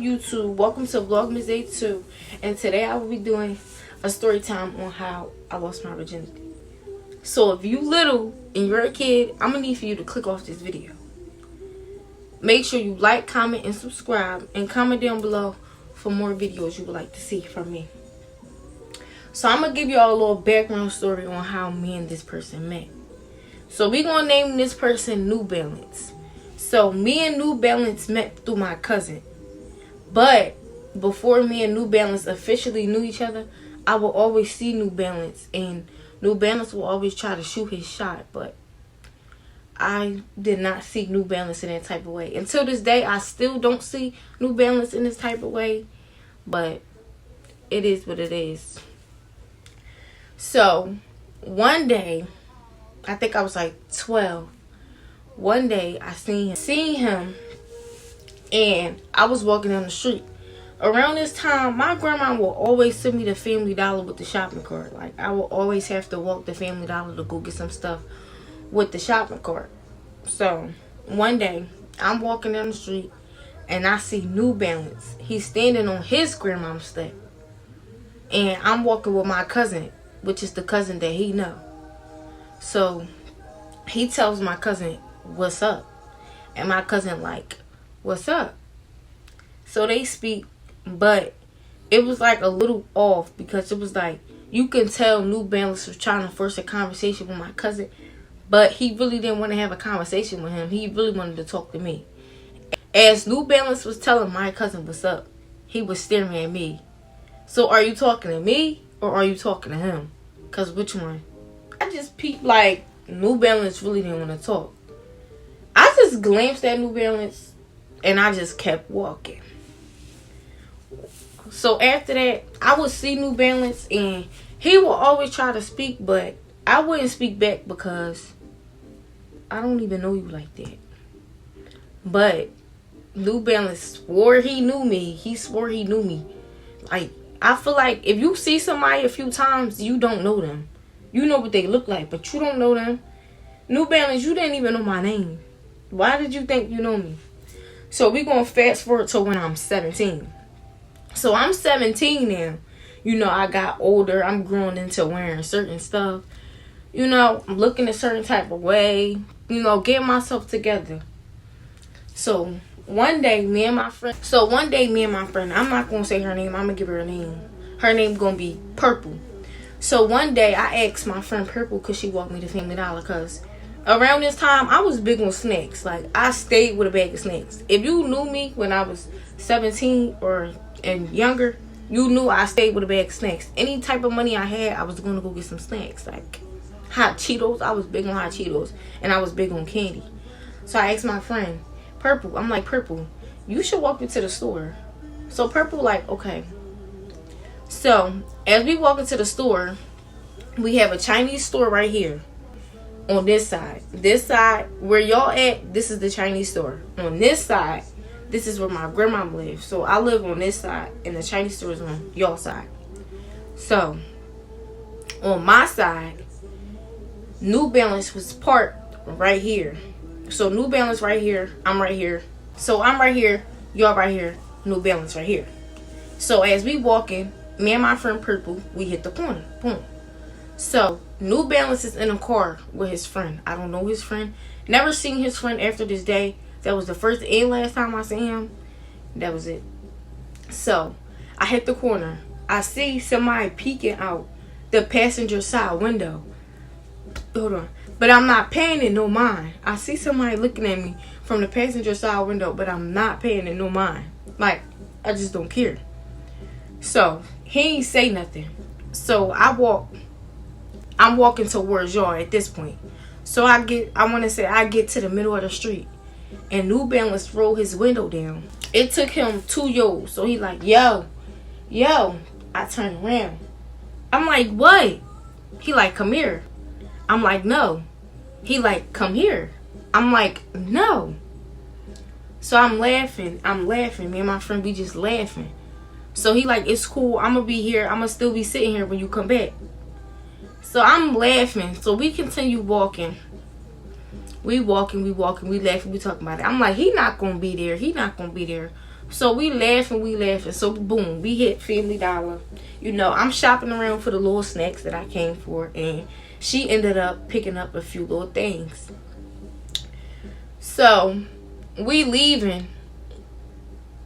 YouTube? Welcome to Vlogmas Day 2. And today I will be doing a story time on how I lost my virginity. So if you little and you're a kid, I'm going to need for you to click off this video. Make sure you like, comment, and subscribe. And comment down below for more videos you would like to see from me. So I'm going to give you all a little background story on how me and this person met. So we're going to name this person New Balance. So me and New Balance met through my cousin. But before me and New Balance officially knew each other, I will always see New Balance. And New Balance will always try to shoot his shot. But I did not see New Balance in that type of way. Until this day, I still don't see New Balance in this type of way. But it is what it is. So one day, I think I was like 12. One day I seen him and I was walking down the street. Around this time, my grandma will always send me the Family Dollar with the shopping cart. Like, I will always have to walk the Family Dollar to go get some stuff with the shopping cart. So one day I'm walking down the street and I see New Balance. He's standing on his grandma's step. And I'm walking with my cousin, which is the cousin that he know. So he tells my cousin, "What's up?" And my cousin like, "What's up?" So they speak, but it was like a little off because it was like you can tell New Balance was trying to force a conversation with my cousin, but he really didn't want to have a conversation with him. He really wanted to talk to me. As New Balance was telling my cousin what's up, he was staring at me. So are you talking to me or are you talking to him? Cause which one? I just peeped like New Balance really didn't want to talk. I just glanced at New Balance and I just kept walking. So after that, I would see New Balance and he would always try to speak, but I wouldn't speak back because I don't even know you like that. But New Balance swore he knew me. He swore he knew me. Like, I feel like if you see somebody a few times, you don't know them. You know what they look like, but you don't know them. New Balance, you didn't even know my name. Why did you think you know me? So we're going to fast forward to when I'm 17. So I'm 17 now. You know, I got older. I'm growing into wearing certain stuff. You know, I'm looking a certain type of way. You know, getting myself together. So one day, me and my friend, I'm not going to say her name. I'm going to give her a name. Her name going to be Purple. So one day, I asked my friend Purple, could she walk me to Family Dollar? Because around this time, I was big on snacks. Like, I stayed with a bag of snacks. If you knew me when I was 17 and younger, you knew I stayed with a bag of snacks. Any type of money I had, I was going to go get some snacks. Like, hot Cheetos. I was big on hot Cheetos. And I was big on candy. So I asked my friend, Purple, I'm like, Purple, you should walk me to the store. So Purple like, okay. So as we walk into the store, we have a Chinese store right here on this side. This side, where y'all at, this is the Chinese store. On this side, this is where my grandma lives. So I live on this side, and the Chinese store is on y'all side. So on my side, New Balance was parked right here. So New Balance right here, I'm right here. So I'm right here, y'all right here, New Balance right here. So as we walking, me and my friend Purple, we hit the corner. Boom. So New Balance is in a car with his friend. I don't know his friend. Never seen his friend after this day. That was the first and last time I seen him. That was it. So I hit the corner. I see somebody peeking out the passenger side window. Hold on. But I'm not paying it no mind. I see somebody looking at me from the passenger side window, but I'm not paying it no mind. Like, I just don't care. So he ain't say nothing. So I'm walking towards y'all at this point. So I get to the middle of the street, and New Balance rolled his window down. It took him 2 years. So he like, yo. I turned around. I'm like, what? He like, come here. I'm like, no. He like, come here. I'm like, no. So I'm laughing. Me and my friend, we just laughing. So he like, it's cool. I'm going to be here. I'm going to still be sitting here when you come back. So I'm laughing. So we continue walking. We laughing, we talking about it. I'm like, he not going to be there. So we laughing. So boom, we hit Family Dollar. You know, I'm shopping around for the little snacks that I came for, and she ended up picking up a few little things. So we leaving.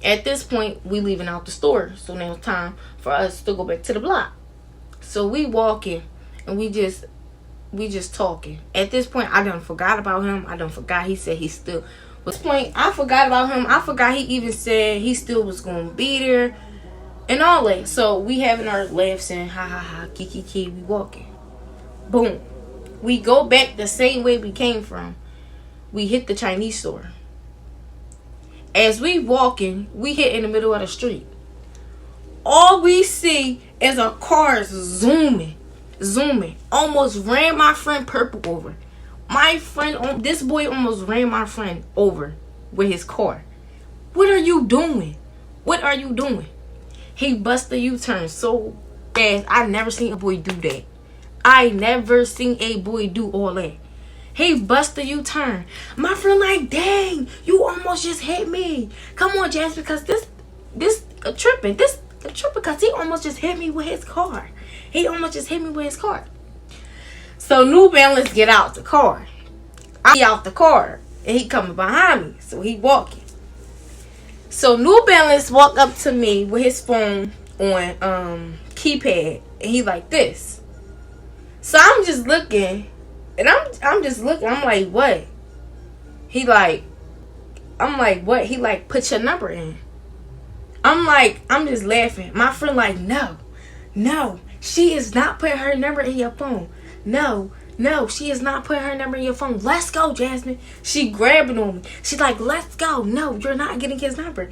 At this point, we leaving out the store. So now it's time for us to go back to the block. So we walking, and we just talking. At this point, I done forgot about him. I done forgot he said he still. At this point, I forgot about him. I forgot he even said he still was gonna be there, and all that. So we having our laughs and ha ha ha, kiki. We walking. Boom. We go back the same way we came from. We hit the Chinese store. As we walking, we hit in the middle of the street. All we see is a car zooming. Almost ran my friend Purple over. This boy almost ran my friend over with his car. What are you doing? He busted a U-turn so fast. I never seen a boy do that. I never seen a boy do all that. He busted a U-turn. My friend like, dang, you almost just hit me. Come on, Jazz, because this tripping because he almost just hit me with his car. So New Balance get out the car. I get out the car, and he coming behind me. So he walking. So New Balance walk up to me with his phone on keypad, and he like this. So I'm just looking, and I'm just looking. I'm like, what? I'm like, what? He like, put your number in. I'm just laughing. My friend like, no, she is not putting her number in your phone. No, she is not putting her number in your phone. Let's go, Jasmine. She grabbing on me. She's like, let's go. No, you're not getting his number.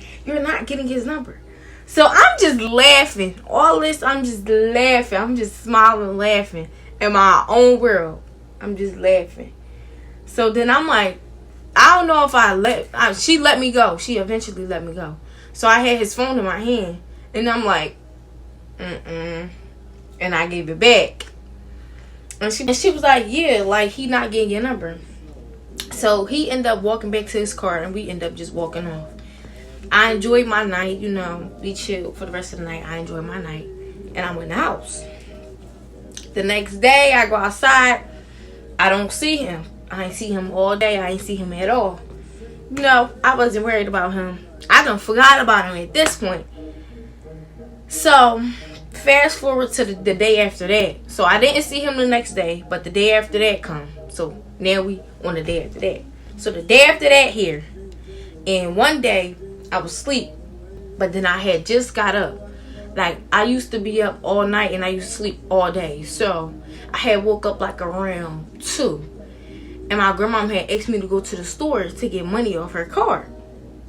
So I'm just laughing. All this, I'm just laughing. I'm just smiling, laughing in my own world. I'm just laughing. So then I'm like, I don't know if she let me go. She eventually let me go. So I had his phone in my hand, and I'm like, and I gave it back. And she was like, yeah, like, he not getting your number. So he ended up walking back to his car, and we ended up just walking off. I enjoyed my night, you know. We chilled for the rest of the night. I enjoyed my night, and I'm in the house. The next day, I go outside. I don't see him. I ain't see him all day. I ain't see him at all. No, I wasn't worried about him. I done forgot about him at this point. So, fast forward to the day after that. So, I didn't see him the next day, but the day after that come. So, now we on the day after that. So, the day after that here. And one day, I was asleep. But then I had just got up. Like, I used to be up all night and I used to sleep all day. So, I had woke up like around 2. And my grandma had asked me to go to the store to get money off her card.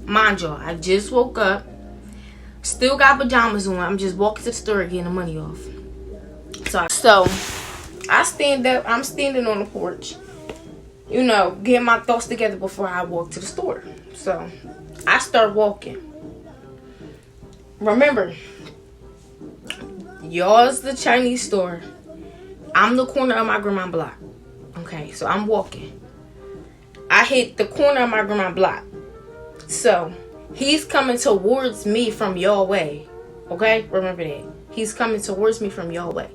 Mind y'all, I just woke up. Still got pajamas on. I'm just walking to the store getting the money off. So I stand up. I'm standing on the porch. You know, getting my thoughts together before I walk to the store. So I start walking. Remember, y'all's the Chinese store. I'm the corner of my grandma's block. Okay, so I'm walking. I hit the corner of my grandma's block. So, he's coming towards me from your way. Okay? Remember that. He's coming towards me from your way.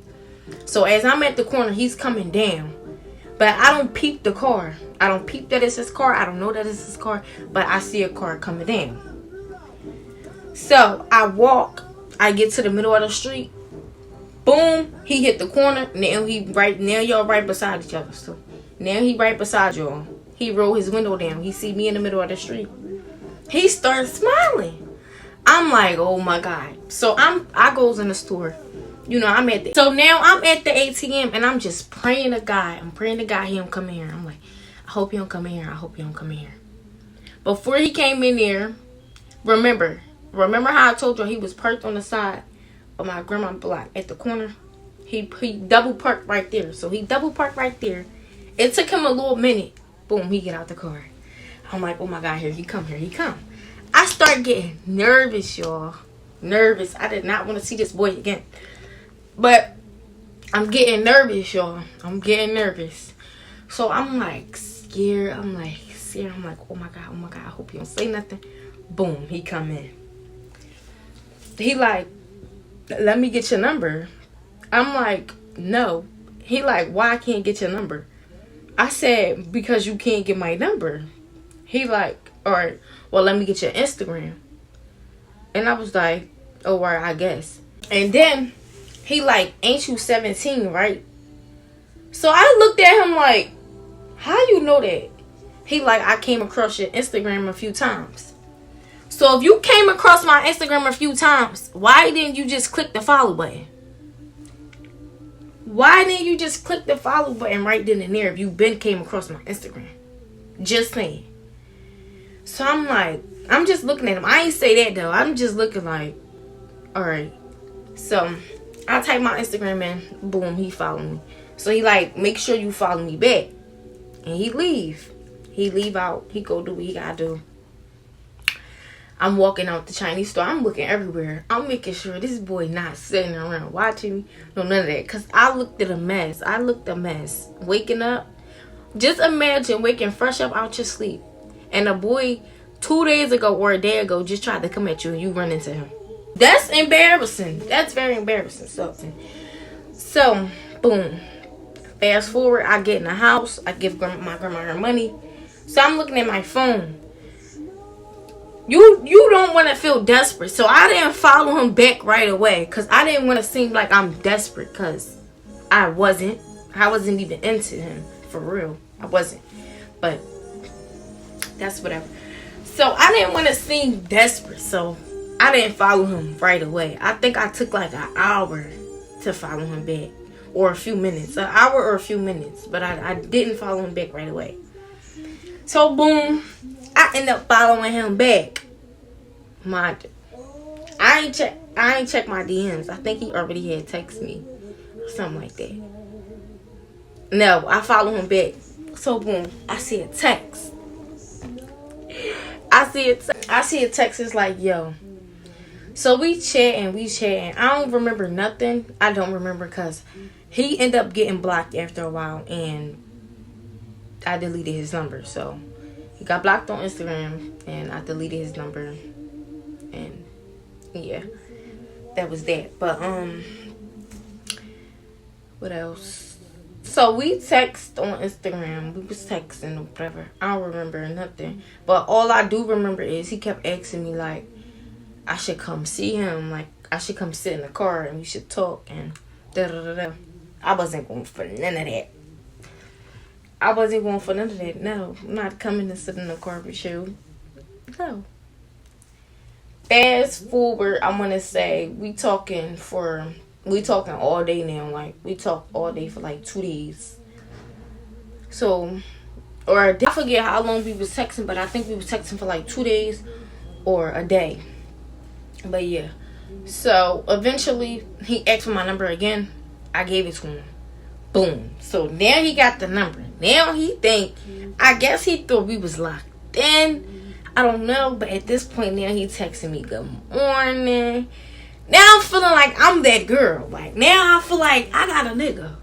So, as I'm at the corner, he's coming down. But I don't peep the car. I don't peep that it's his car. I don't know that it's his car. But I see a car coming down. So, I walk. I get to the middle of the street. Boom. He hit the corner. Now y'all right beside each other. So, now he right beside y'all. He rolled his window down. He see me in the middle of the street. He starts smiling. I'm like, oh my God. So I goes in the store. You know, so now I'm at the ATM and I'm just praying to God. I'm praying to God he don't come in here. I'm like, I hope he don't come in here. I hope he don't come in here. Before he came in there, remember how I told you he was parked on the side of my grandma's block at the corner? He double parked right there. So he double parked right there. It took him a little minute. Boom, he get out the car. I'm like, oh my God, here he come. I start getting nervous, y'all. Nervous. I did not want to see this boy again. But I'm getting nervous, y'all. I'm getting nervous. So I'm like scared. I'm like, oh my God, I hope he don't say nothing. Boom, he come in. he like, let me get your number. I'm like, no. He like, why I can't get your number? I said, because you can't get my number. He like, all right, well, let me get your Instagram. And I was like, oh, well, I guess. And then he like, ain't you 17, right? So I looked at him like, how you know that? He like, I came across your Instagram a few times. So if you came across my Instagram a few times, why didn't you just click the follow button? Why didn't you just click the follow button right then and there if you been came across my Instagram? Just saying. So I'm like, I'm just looking at him. I ain't say that though. I'm just looking like, alright. So I type my Instagram in. Boom, he followed me. So he like, make sure you follow me back. And he leave. He leave out. He go do what he gotta do. I'm walking out the Chinese store. I'm looking everywhere. I'm making sure this boy not sitting around watching me. No, none of that. Because I looked at a mess. I looked a mess. Waking up. Just imagine waking fresh up out your sleep. And a boy 2 days ago or a day ago just tried to come at you and you run into him. That's embarrassing. That's very embarrassing. So, boom. Fast forward. I get in the house. I give my grandma her money. So I'm looking at my phone. You don't want to feel desperate. So I didn't follow him back right away. Because I didn't want to seem like I'm desperate. Because I wasn't. I wasn't even into him. For real. I wasn't. But that's whatever. So I didn't want to seem desperate. So I didn't follow him right away. I think I took like an hour to follow him back. Or a few minutes. An hour or a few minutes. But I didn't follow him back right away. So boom. I end up following him back. I ain't check my DMs. I think he already had texted me. Or something like that. No, I follow him back. So boom. I see a text. I see a text. It's like, yo. So we chatting. I don't remember nothing. I don't remember because he ended up getting blocked after a while. And I deleted his number. So he got blocked on Instagram, and I deleted his number, and yeah, that was that. But what else? So we text on Instagram. We was texting or whatever. I don't remember nothing. But all I do remember is he kept asking me like, I should come see him. Like I should come sit in the car and we should talk and da da da da. I wasn't going for none of that. No, I'm not coming to sit in the car with you. No. Fast forward, I want to say we talking all day now. Like we talk all day for like 2 days. So, or I forget how long we was texting, but I think we was texting for like 2 days or a day. But yeah. So eventually he asked for my number again. I gave it to him. Boom. So now he got the number. Now I guess he thought we was locked in. I don't know. But at this point now he texting me good morning. Now I'm feeling like I'm that girl. Like now I feel like I got a nigga.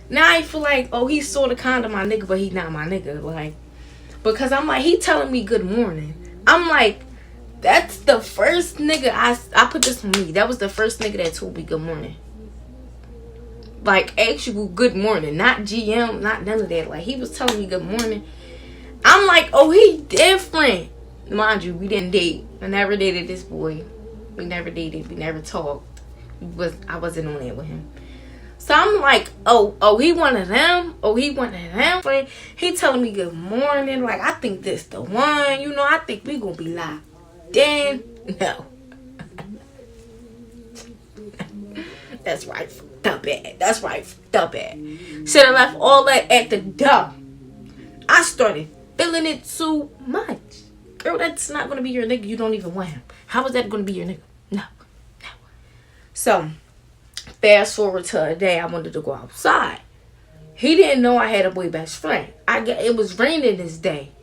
Now I feel like, oh, he's sort of kind of my nigga, but he not my nigga. Like, because I'm like, he telling me good morning. I'm like, that's the first nigga I put this on me. That was the first nigga that told me good morning. Like, actual good morning. Not GM, not none of that. Like, he was telling me good morning. I'm like, oh, he different. Mind you, we didn't date. I never dated this boy. We never dated. We never talked. I wasn't on that with him. So I'm like, oh, he one of them? Oh, he one of them? Like, he telling me good morning. Like, I think this the one. You know, I think we gonna be locked. Then, no. That's right. That's right. Should have left all that at the door. I started feeling it too much. Girl, that's not going to be your nigga. You don't even want him. How is that going to be your nigga? No. So, fast forward to a day I wanted to go outside. He didn't know I had a boy best friend. It was raining this day.